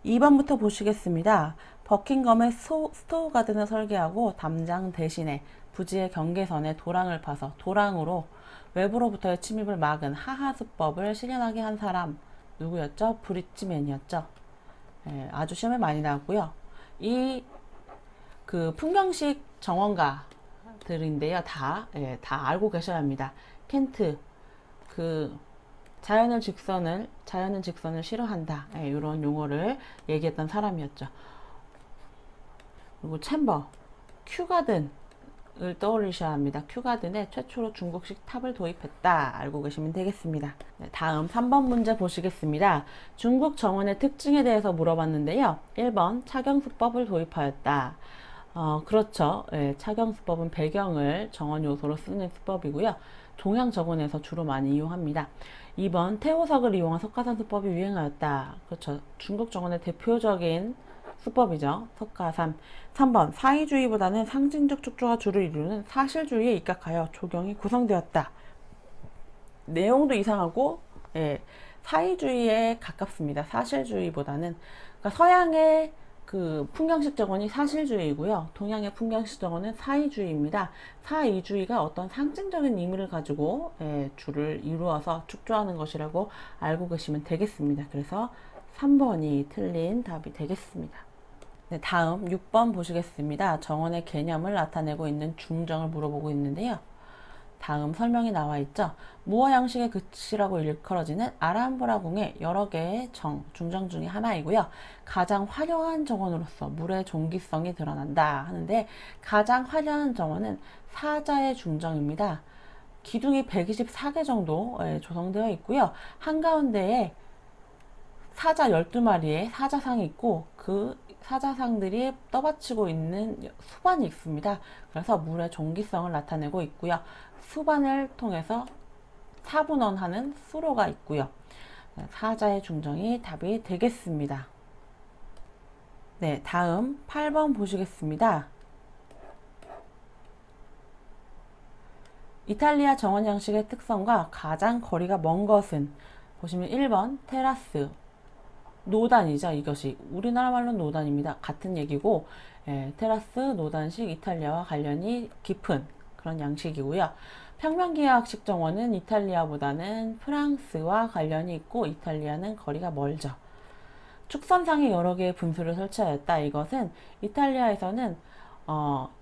2번부터 보시겠습니다. 버킹엄의 스토우 가든을 설계하고 담장 대신에 부지의 경계선에 도랑을 파서 도랑으로 외부로부터의 침입을 막은 하하수법을 실현하게 한 사람 누구였죠? 브릿지맨이었죠. 아주 시험에 많이 나왔고요. 이 그 풍경식 정원가들인데요. 다 알고 계셔야 합니다. 켄트 자연은 직선을 싫어한다. 이런 용어를 얘기했던 사람이었죠. 그리고 챔버, 큐가든을 떠올리셔야 합니다. 큐가든에 최초로 중국식 탑을 도입했다. 알고 계시면 되겠습니다. 네, 다음 3번 문제 보시겠습니다. 중국 정원의 특징에 대해서 물어봤는데요. 1번 차경수법을 도입하였다. 그렇죠. 차경수법은 배경을 정원 요소로 쓰는 수법이고요. 동양 정원에서 주로 많이 이용합니다. 2번 태호석을 이용한 석가산 수법이 유행하였다. 그렇죠. 중국 정원의 대표적인 수법이죠. 석가산. 3번 사의주의보다는 상징적 축조가 주를 이루는 사실주의에 입각하여 조경이 구성되었다. 내용도 이상하고 사의주의에 가깝습니다. 사실주의보다는. 그러니까 서양의 그 풍경식 정원이 사실주의이고요. 동양의 풍경식 정원은 사의주의입니다. 사의주의가 어떤 상징적인 의미를 가지고 줄을 이루어서 축조하는 것이라고 알고 계시면 되겠습니다. 그래서 3번이 틀린 답이 되겠습니다. 네, 다음 6번 보시겠습니다. 정원의 개념을 나타내고 있는 중정을 물어보고 있는데요. 다음 설명이 나와 있죠. 무어 양식의 그치라고 일컬어지는 아람브라궁의 여러 개의 중정 중의 하나이고요. 가장 화려한 정원으로서 물의 종기성이 드러난다 하는데 가장 화려한 정원은 사자의 중정입니다. 기둥이 124개 정도 조성되어 있고요. 한가운데에 사자 12마리의 사자상이 있고 그 사자상들이 떠받치고 있는 수반이 있습니다. 그래서 물의 종기성을 나타내고 있고요. 수반을 통해서 사분원하는 수로가 있고요. 사자의 중정이 답이 되겠습니다. 네, 다음 8번 보시겠습니다. 이탈리아 정원 양식의 특성과 가장 거리가 먼 것은 보시면 1번 테라스 노단이죠. 이것이 우리나라 말로는 노단입니다. 같은 얘기고 테라스 노단식 이탈리아와 관련이 깊은 그런 양식이고요. 평면기하학식 정원은 이탈리아보다는 프랑스와 관련이 있고 이탈리아는 거리가 멀죠. 축선상에 여러 개의 분수를 설치하였다. 이것은 이탈리아에서는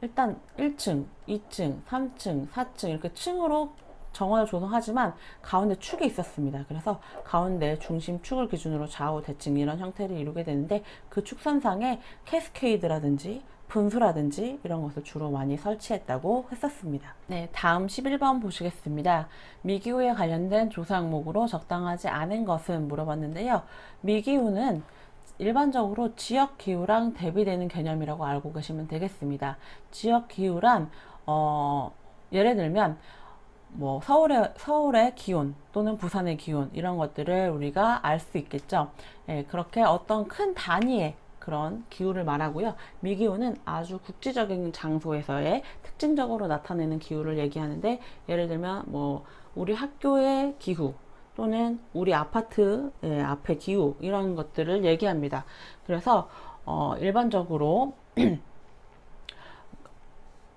일단 1층, 2층, 3층, 4층 이렇게 층으로 정원을 조성하지만 가운데 축이 있었습니다. 그래서 가운데 중심 축을 기준으로 좌우 대칭 이런 형태를 이루게 되는데 그 축선상에 캐스케이드라든지 분수라든지 이런 것을 주로 많이 설치했다고 했었습니다. 네, 다음 11번 보시겠습니다. 미기후에 관련된 조사 항목으로 적당하지 않은 것은 물어봤는데요. 미기후는 일반적으로 지역기후랑 대비되는 개념이라고 알고 계시면 되겠습니다. 지역기후란 예를 들면 뭐 서울의 기온 또는 부산의 기온 이런 것들을 우리가 알 수 있겠죠. 그렇게 어떤 큰 단위의 그런 기후를 말하고요. 미기후는 아주 국지적인 장소에서의 특징적으로 나타내는 기후를 얘기하는데 예를 들면 뭐 우리 학교의 기후 또는 우리 아파트 앞의 기후 이런 것들을 얘기합니다. 그래서 일반적으로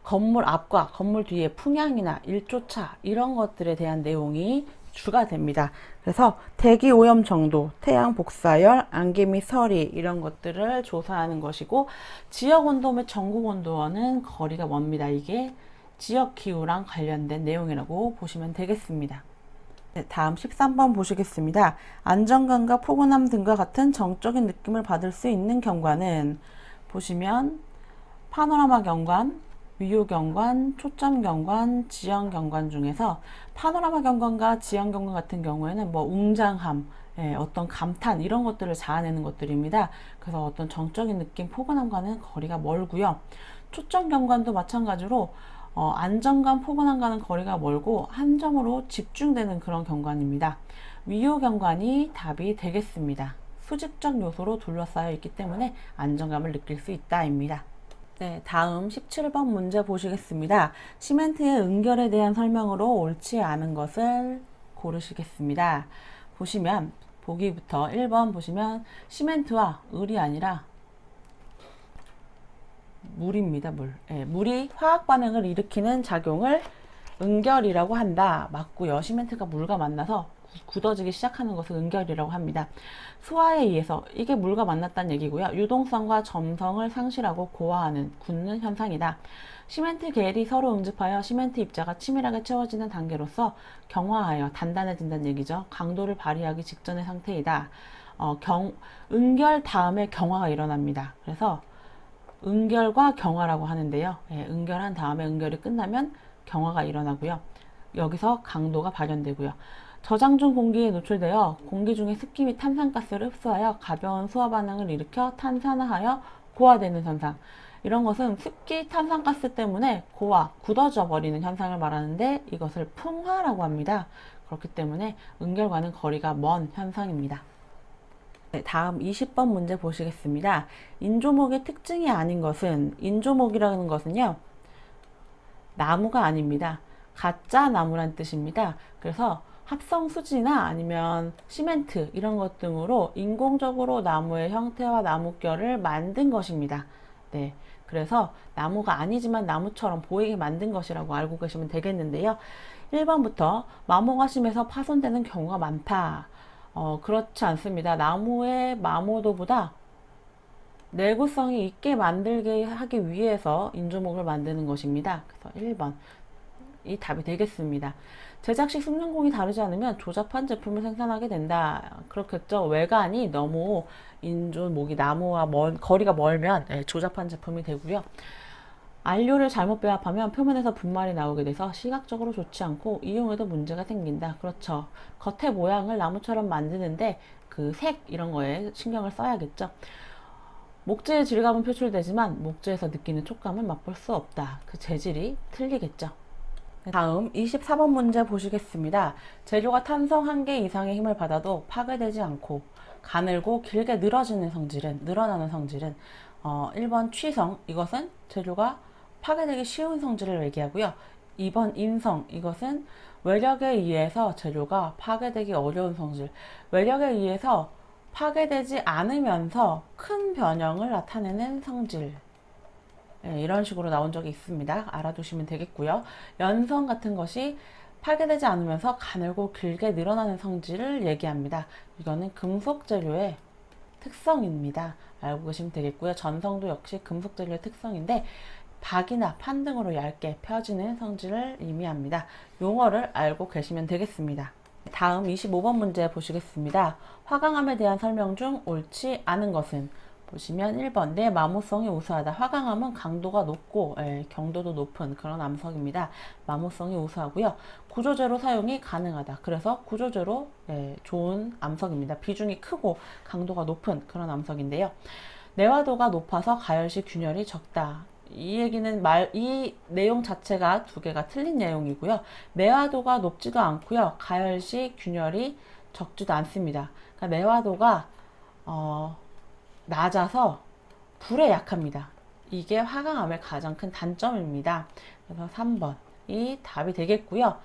건물 앞과 건물 뒤의 풍향이나 일조차 이런 것들에 대한 내용이 주가 됩니다. 그래서 대기 오염 정도, 태양 복사열, 안개 및 서리 이런 것들을 조사하는 것이고 지역 온도 및 전국 온도와는 거리가 멉니다. 이게 지역 기후랑 관련된 내용이라고 보시면 되겠습니다. 네, 다음 13번 보시겠습니다. 안정감과 포근함 등과 같은 정적인 느낌을 받을 수 있는 경관은 보시면 파노라마 경관, 위요 경관, 초점 경관, 지형 경관 중에서 파노라마 경관과 지형 경관 같은 경우에는 뭐 웅장함, 어떤 감탄 이런 것들을 자아내는 것들입니다. 그래서 어떤 정적인 느낌, 포근함과는 거리가 멀고요. 초점 경관도 마찬가지로 안정감, 포근함과는 거리가 멀고 한 점으로 집중되는 그런 경관입니다. 위요 경관이 답이 되겠습니다. 수직적 요소로 둘러싸여 있기 때문에 안정감을 느낄 수 있다입니다. 네, 다음 17번 문제 보시겠습니다. 시멘트의 응결에 대한 설명으로 옳지 않은 것을 고르시겠습니다. 보시면 보기부터 1번 보시면 시멘트와 을이 아니라 물입니다. 물. 예, 물이 화학 반응을 일으키는 작용을 응결이라고 한다. 맞고요. 시멘트가 물과 만나서 굳어지기 시작하는 것을 응결이라고 합니다. 수화에 의해서 이게 물과 만났다는 얘기고요. 유동성과 점성을 상실하고 고화하는 굳는 현상이다. 시멘트 계열이 서로 응집하여 시멘트 입자가 치밀하게 채워지는 단계로서 경화하여 단단해진다는 얘기죠. 강도를 발휘하기 직전의 상태이다. 응결 다음에 경화가 일어납니다. 그래서 응결과 경화라고 하는데요. 예, 응결한 다음에 응결이 끝나면 경화가 일어나고요. 여기서 강도가 발현되고요. 저장 중 공기에 노출되어 공기 중에 습기 및 탄산가스를 흡수하여 가벼운 수화 반응을 일으켜 탄산화하여 고화되는 현상. 이런 것은 습기, 탄산가스 때문에 굳어져 버리는 현상을 말하는데 이것을 풍화라고 합니다. 그렇기 때문에 응결과는 거리가 먼 현상입니다. 네, 다음 20번 문제 보시겠습니다. 인조목의 특징이 아닌 것은, 인조목이라는 것은요, 나무가 아닙니다. 가짜 나무란 뜻입니다. 그래서 합성 수지나 아니면 시멘트 이런 것 등으로 인공적으로 나무의 형태와 나뭇결을 만든 것입니다. 네, 그래서 나무가 아니지만 나무처럼 보이게 만든 것이라고 알고 계시면 되겠는데요. 1번부터 마모가심에서 파손되는 경우가 많다. 그렇지 않습니다. 나무의 마모도보다 내구성이 있게 만들게 하기 위해서 인조목을 만드는 것입니다. 그래서 1번 이 답이 되겠습니다. 제작식 숙련공이 다르지 않으면 조잡한 제품을 생산하게 된다. 그렇겠죠. 외관이 너무 인조목이 나무와 거리가 멀면 조잡한 제품이 되고요. 안료를 잘못 배합하면 표면에서 분말이 나오게 돼서 시각적으로 좋지 않고 이용에도 문제가 생긴다. 그렇죠. 겉의 모양을 나무처럼 만드는데 그 색 이런 거에 신경을 써야겠죠. 목재의 질감은 표출되지만 목재에서 느끼는 촉감은 맛볼 수 없다. 그 재질이 틀리겠죠. 다음 24번 문제 보시겠습니다. 재료가 탄성 1개 이상의 힘을 받아도 파괴되지 않고 가늘고 길게 늘어나는 성질은 1번 취성, 이것은 재료가 파괴되기 쉬운 성질을 얘기하고요. 2번 인성, 이것은 외력에 의해서 재료가 파괴되기 어려운 성질, 외력에 의해서 파괴되지 않으면서 큰 변형을 나타내는 성질. 네, 이런 식으로 나온 적이 있습니다. 알아두시면 되겠고요. 연성 같은 것이 파괴되지 않으면서 가늘고 길게 늘어나는 성질을 얘기합니다. 이거는 금속 재료의 특성입니다. 알고 계시면 되겠고요. 전성도 역시 금속 재료의 특성인데 박이나 판 등으로 얇게 펴지는 성질을 의미합니다. 용어를 알고 계시면 되겠습니다. 다음 25번 문제 보시겠습니다. 화강암에 대한 설명 중 옳지 않은 것은? 보시면 1번 내 마모성이 우수하다. 화강암은 강도가 높고 경도도 높은 그런 암석입니다. 마모성이 우수하고요. 구조제로 사용이 가능하다. 그래서 구조제로 좋은 암석입니다. 비중이 크고 강도가 높은 그런 암석인데요. 내화도가 높아서 가열시 균열이 적다. 이 내용 자체가 두 개가 틀린 내용이고요. 내화도가 높지도 않고요. 가열시 균열이 적지도 않습니다. 그러니까 내화도가 낮아서 불에 약합니다. 이게 화강암의 가장 큰 단점입니다. 그래서 3번이 답이 되겠고요.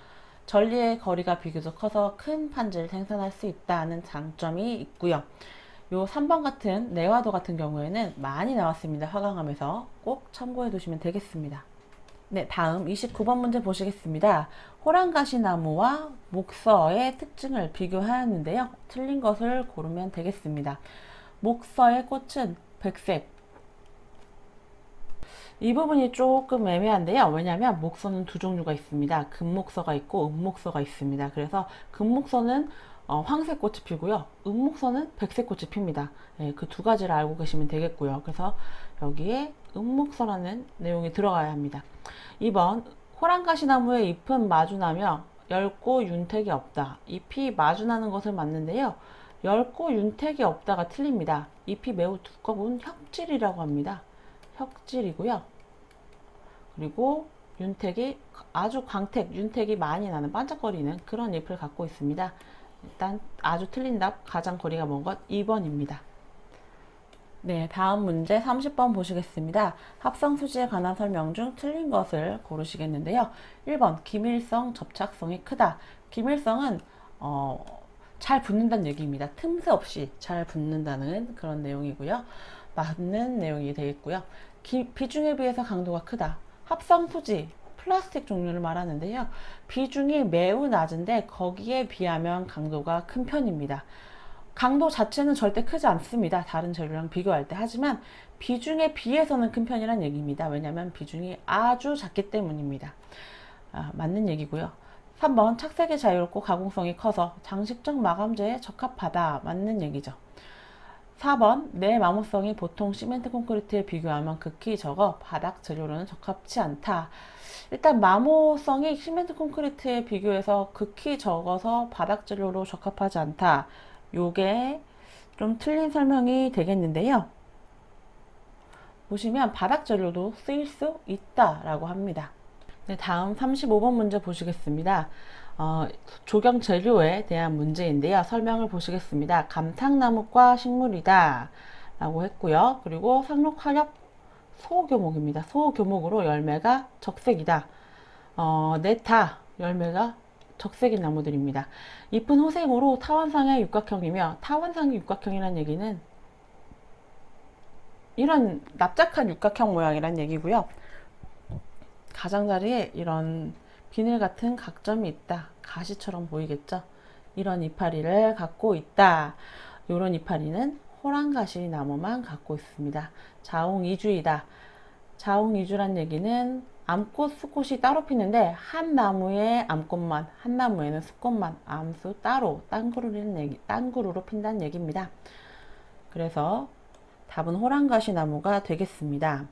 전리의 거리가 비교적 커서 큰 판지를 생산할 수 있다는 장점이 있고요. 요 3번 같은 내화도 같은 경우에는 많이 나왔습니다. 화강암에서 꼭 참고해 두시면 되겠습니다. 네, 다음 29번 문제 보시겠습니다. 호랑가시나무와 목서의 특징을 비교하였는데요. 틀린 것을 고르면 되겠습니다. 목서의 꽃은 백색. 이 부분이 조금 애매한데요. 왜냐하면 목서는 두 종류가 있습니다. 금목서가 있고 은목서가 있습니다. 그래서 금목서는 황색 꽃이 피고요. 은목서는 백색 꽃이 핍니다. 그 두 가지를 알고 계시면 되겠고요. 그래서 여기에 은목서라는 내용이 들어가야 합니다. 2번 호랑가시나무의 잎은 마주나며 엷고 윤택이 없다. 잎이 마주나는 것을 맞는데요. 엷고 윤택이 없다가 틀립니다. 잎이 매우 두꺼운 혁질이라고 합니다. 혁질이고요. 그리고 윤택이 아주 광택, 윤택이 많이 나는 반짝거리는 그런 잎을 갖고 있습니다. 일단 아주 틀린 답, 가장 거리가 먼 것 2번입니다. 네, 다음 문제 30번 보시겠습니다. 합성 수지에 관한 설명 중 틀린 것을 고르시겠는데요. 1번, 기밀성, 접착성이 크다. 기밀성은 잘 붙는다는 얘기입니다. 틈새 없이 잘 붙는다는 그런 내용이고요. 맞는 내용이 되겠고요. 비중에 비해서 강도가 크다. 합성 수지, 플라스틱 종류를 말하는데요. 비중이 매우 낮은데 거기에 비하면 강도가 큰 편입니다. 강도 자체는 절대 크지 않습니다. 다른 재료랑 비교할 때. 하지만 비중에 비해서는 큰 편이란 얘기입니다. 왜냐하면 비중이 아주 작기 때문입니다. 맞는 얘기고요. 3번, 착색이 자유롭고 가공성이 커서 장식적 마감재에 적합하다. 맞는 얘기죠. 4번, 내 마모성이 보통 시멘트 콘크리트에 비교하면 극히 적어 바닥 재료로는 적합치 않다. 일단 마모성이 시멘트 콘크리트에 비교해서 극히 적어서 바닥 재료로 적합하지 않다. 요게 좀 틀린 설명이 되겠는데요. 보시면 바닥 재료도 쓰일 수 있다라고 합니다. 네, 다음 35번 문제 보시겠습니다. 조경 재료에 대한 문제인데요. 설명을 보시겠습니다. 감탕나무과 식물이다 라고 했고요. 그리고 상록화엽 소교목입니다. 소교목으로 열매가 적색이다. 네타 열매가 적색인 나무들입니다. 잎은 호생으로 타원상의 육각형이며, 타원상의 육각형이란 얘기는 이런 납작한 육각형 모양이란 얘기고요. 가장자리에 이런 비늘 같은 각점이 있다. 가시처럼 보이겠죠? 이런 이파리를 갖고 있다. 이런 이파리는 호랑가시 나무만 갖고 있습니다. 자웅이주이다. 자웅이주란 얘기는 암꽃, 수꽃이 따로 피는데 한 나무에 암꽃만, 한 나무에는 수꽃만, 암수 따로 딴 그루로 핀다는 얘기입니다. 그래서 답은 호랑가시 나무가 되겠습니다.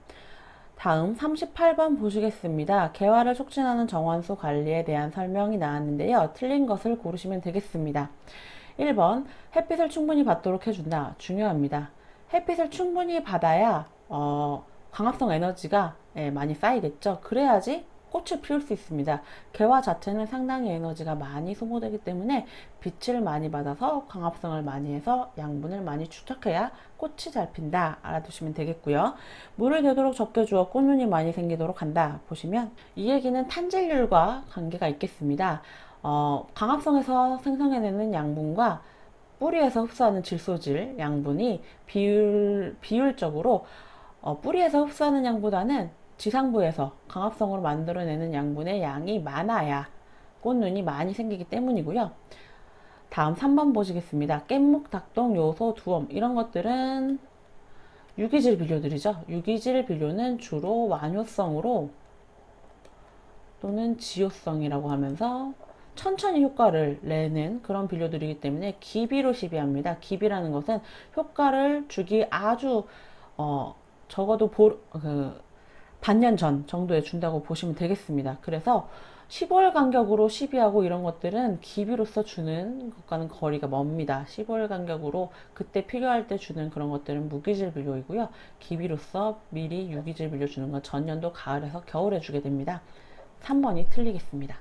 다음 38번 보시겠습니다. 개화를 촉진하는 정원수 관리에 대한 설명이 나왔는데요. 틀린 것을 고르시면 되겠습니다. 1번, 햇빛을 충분히 받도록 해준다. 중요합니다. 햇빛을 충분히 받아야 광합성 에너지가 많이 쌓이겠죠. 그래야지 꽃을 피울 수 있습니다. 개화 자체는 상당히 에너지가 많이 소모되기 때문에 빛을 많이 받아서 광합성을 많이 해서 양분을 많이 축적해야 꽃이 잘 핀다. 알아두시면 되겠고요. 물을 되도록 적게 주어 꽃눈이 많이 생기도록 한다. 보시면 이 얘기는 탄질률과 관계가 있겠습니다. 광합성에서 생성해내는 양분과 뿌리에서 흡수하는 질소질 양분이 비율적으로 뿌리에서 흡수하는 양보다는 지상부에서 광합성으로 만들어내는 양분의 양이 많아야 꽃눈이 많이 생기기 때문이고요. 다음 3번 보시겠습니다. 깻목, 닭똥, 요소, 두엄 이런 것들은 유기질 비료들이죠. 유기질 비료는 주로 완효성으로 또는 지효성이라고 하면서 천천히 효과를 내는 그런 비료들이기 때문에 기비로 시비합니다. 기비라는 것은 효과를 주기 아주 적어도 반년 전 정도에 준다고 보시면 되겠습니다. 그래서 15일 간격으로 시비하고 이런 것들은 기비로서 주는 것과는 거리가 멉니다. 15일 간격으로 그때 필요할 때 주는 그런 것들은 무기질 비료이고요. 기비로서 미리 유기질 비료 주는 건 전년도 가을에서 겨울에 주게 됩니다. 3번이 틀리겠습니다.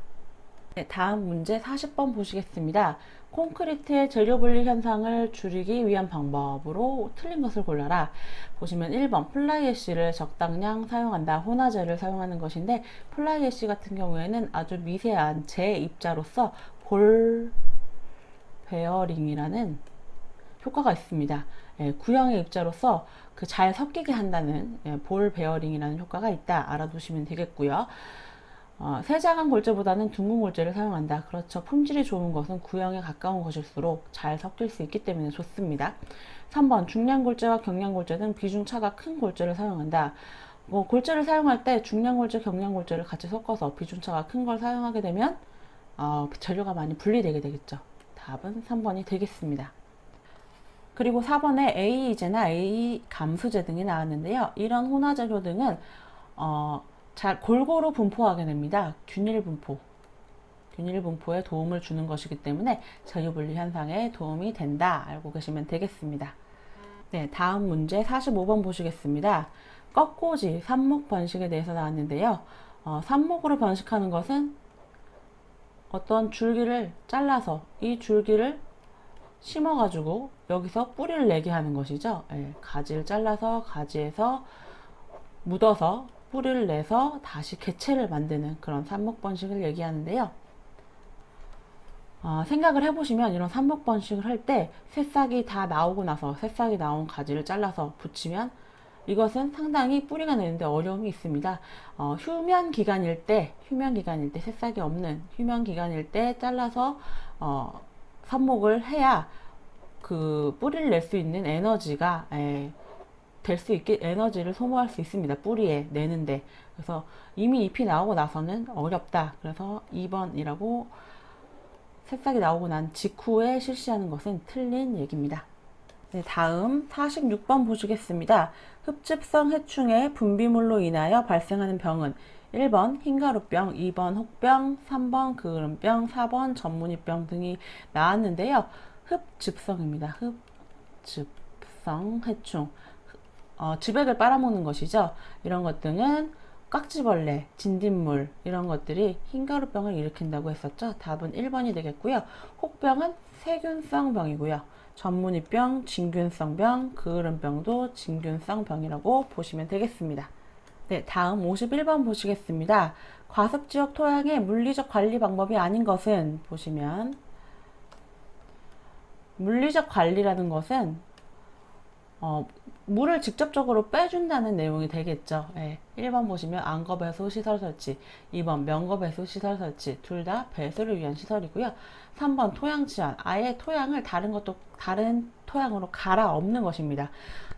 네, 다음 문제 40번 보시겠습니다. 콘크리트의 재료 분리 현상을 줄이기 위한 방법으로 틀린 것을 골라라. 보시면 1번 플라이애쉬를 적당량 사용한다. 혼화제를 사용하는 것인데 플라이애쉬 같은 경우에는 아주 미세한 재입자로서 볼 베어링이라는 효과가 있습니다. 구형의 입자로서 잘 섞이게 한다는 볼 베어링이라는 효과가 있다. 알아두시면 되겠고요. 세장한 골재보다는 둥근 골재를 사용한다. 그렇죠. 품질이 좋은 것은 구형에 가까운 것일수록 잘 섞일 수 있기 때문에 좋습니다. 3번 중량 골재와 경량 골재 등 비중 차가 큰 골재를 사용한다. 골재를 사용할 때 중량 골재, 경량 골재를 같이 섞어서 비중 차가 큰 걸 사용하게 되면 재료가 많이 분리되게 되겠죠. 답은 3번이 되겠습니다. 그리고 4번에 A이제나 A 감수제 등이 나왔는데요. 이런 혼화재료 등은 잘 골고루 분포하게 됩니다. 균일 분포에 도움을 주는 것이기 때문에 재료 분리 현상에 도움이 된다. 알고 계시면 되겠습니다. 네, 다음 문제 45번 보시겠습니다. 꺾꽂이, 삽목 번식에 대해서 나왔는데요. 삽목으로 번식하는 것은 어떤 줄기를 잘라서 이 줄기를 심어가지고 여기서 뿌리를 내게 하는 것이죠. 예, 가지를 잘라서 가지에서 묻어서 뿌리를 내서 다시 개체를 만드는 그런 삽목 번식을 얘기하는데요. 생각을 해보시면 이런 삽목 번식을 할 때 새싹이 다 나오고 나서 새싹이 나온 가지를 잘라서 붙이면 이것은 상당히 뿌리가 내는데 어려움이 있습니다. 휴면 기간일 때 새싹이 없는 휴면 기간일 때 잘라서 삽목을 해야 그 뿌리를 낼 수 있는 에너지가 될 수 있게 에너지를 소모할 수 있습니다. 뿌리에 내는데. 그래서 이미 잎이 나오고 나서는 어렵다. 그래서 2번이라고 새싹이 나오고 난 직후에 실시하는 것은 틀린 얘기입니다. 네, 다음 46번 보시겠습니다. 흡집성 해충의 분비물로 인하여 발생하는 병은 1번 흰가루병, 2번 혹병, 3번 그을음병, 4번 전문이병 등이 나왔는데요. 흡집성입니다. 흡집성 해충. 즙액을 빨아먹는 것이죠. 이런 것들은 깍지벌레, 진딧물 이런 것들이 흰가루병을 일으킨다고 했었죠. 답은 1번이 되겠고요. 혹병은 세균성 병이고요. 전문이병, 진균성 병, 그을음병도 진균성 병이라고 보시면 되겠습니다. 네, 다음 51번 보시겠습니다. 과습지역 토양의 물리적 관리 방법이 아닌 것은 보시면 물리적 관리라는 것은 물을 직접적으로 빼준다는 내용이 되겠죠. 1번 보시면 안검배수 시설 설치, 2번 면검배수 시설 설치, 둘 다 배수를 위한 시설이고요. 3번 토양 지원, 아예 토양을 다른 토양으로 갈아엎는 것입니다.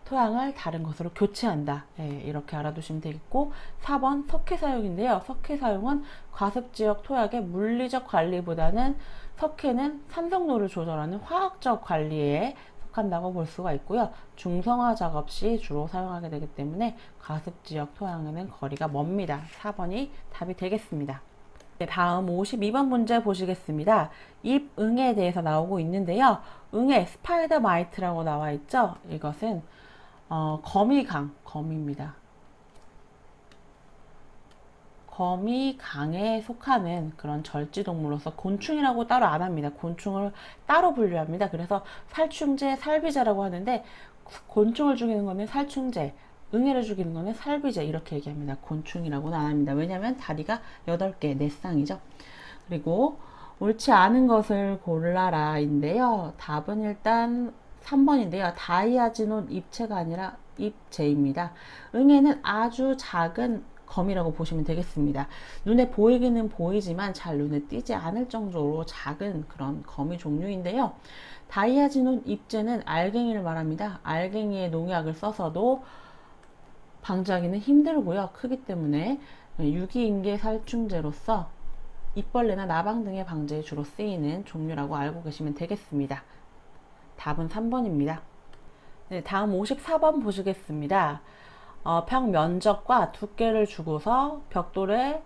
토양을 다른 것으로 교체한다. 이렇게 알아두시면 되겠고, 4번 석회 사용인데요. 석회 사용은 과습지역 토양의 물리적 관리보다는 석회는 산성도를 조절하는 화학적 관리에 한다고 볼 수가 있고요. 중성화 작업 시 주로 사용하게 되기 때문에 과습지역 토양에는 거리가 멉니다. 4번이 답이 되겠습니다. 네, 다음 52번 문제 보시겠습니다. 잎응에 대해서 나오고 있는데요. 응애 스파이더 마이트라고 나와 있죠. 이것은 거미입니다. 거미강에 속하는 그런 절지동물로서 곤충이라고 따로 안 합니다. 곤충을 따로 분류합니다. 그래서 살충제, 살비제라고 하는데 곤충을 죽이는 거는 살충제, 응애를 죽이는 거는 살비제 이렇게 얘기합니다. 곤충이라고는 안 합니다. 왜냐하면 다리가 8개, 4쌍이죠. 그리고 옳지 않은 것을 골라라 인데요. 답은 일단 3번인데요. 다이아지논 잎체가 아니라 잎제입니다. 응애는 아주 작은 거미라고 보시면 되겠습니다. 눈에 보이기는 보이지만 잘 눈에 띄지 않을 정도로 작은 그런 거미 종류인데요. 다이아지논 잎제는 알갱이를 말합니다. 알갱이의 농약을 써서도 방지하기는 힘들고요. 크기 때문에 유기인계 살충제로서 잎벌레나 나방 등의 방제에 주로 쓰이는 종류라고 알고 계시면 되겠습니다. 답은 3번입니다. 네, 다음 54번 보시겠습니다. 벽 면적과 두께를 주고서 벽돌의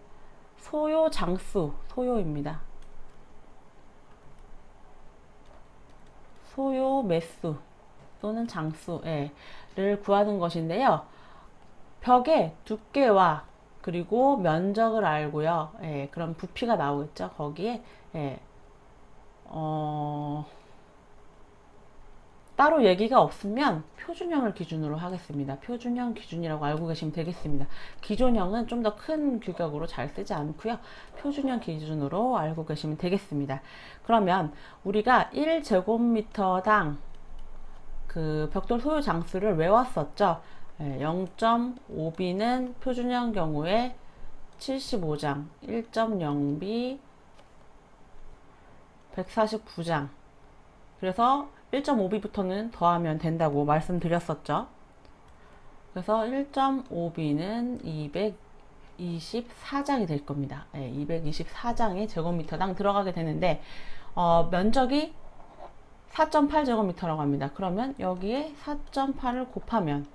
소요 장수, 소요입니다. 소요 매수 또는 장수를 구하는 것인데요. 벽의 두께와 그리고 면적을 알고요. 그럼 부피가 나오겠죠. 거기에 따로 얘기가 없으면 표준형을 기준으로 하겠습니다. 표준형 기준이라고 알고 계시면 되겠습니다. 기존형은 좀 더 큰 규격으로 잘 쓰지 않고요. 표준형 기준으로 알고 계시면 되겠습니다. 그러면 우리가 1제곱미터당 그 벽돌 소요 장수를 외웠었죠. 0.5B는 표준형 경우에 75장, 1.0B 149장. 그래서 1.5B부터는 더하면 된다고 말씀드렸었죠. 그래서 1.5B는 224장이 될 겁니다. 224장이 제곱미터당 들어가게 되는데 면적이 4.8제곱미터라고 합니다. 그러면 여기에 4.8을 곱하면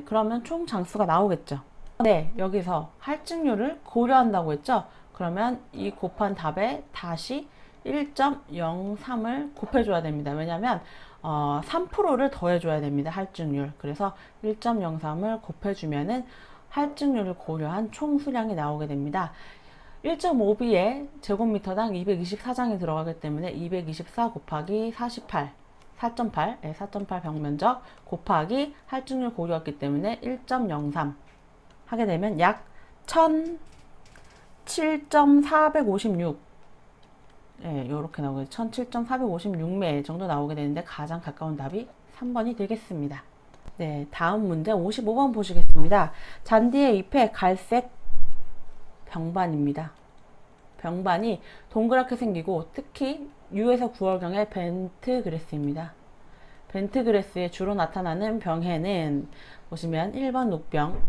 그러면 총 장수가 나오겠죠. 네, 여기서 할증률을 고려한다고 했죠. 그러면 이 곱한 답에 다시 1.03을 곱해줘야 됩니다. 왜냐하면 3%를 더해줘야 됩니다. 할증률. 그래서 1.03을 곱해주면은 할증률을 고려한 총 수량이 나오게 됩니다. 1.5B에 제곱미터당 224장이 들어가기 때문에 224 곱하기 48, 4.8, 4.8 벽면적 곱하기 할증률 고려했기 때문에 1.03 하게 되면 약 1007.456 이렇게 나오게 1007.456매 정도 나오게 되는데 가장 가까운 답이 3번이 되겠습니다. 네, 다음 문제 55번 보시겠습니다. 잔디의 잎에 갈색 병반입니다. 병반이 동그랗게 생기고 특히 6에서 9월경에 벤트그레스입니다. 벤트그레스에 주로 나타나는 병해는 보시면 1번 녹병,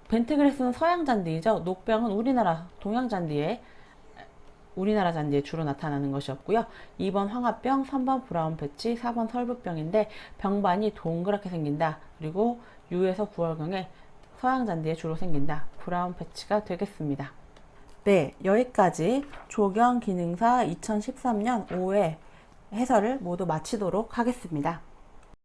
벤트그레스는 서양 잔디이죠. 녹병은 우리나라 잔디에 주로 나타나는 것이었고요. 2번 황화병, 3번 브라운 패치, 4번 설부병인데 병반이 동그랗게 생긴다. 그리고 6에서 9월경에 서양 잔디에 주로 생긴다. 브라운 패치가 되겠습니다. 네, 여기까지 조경 기능사 2013년 5회 해설을 모두 마치도록 하겠습니다.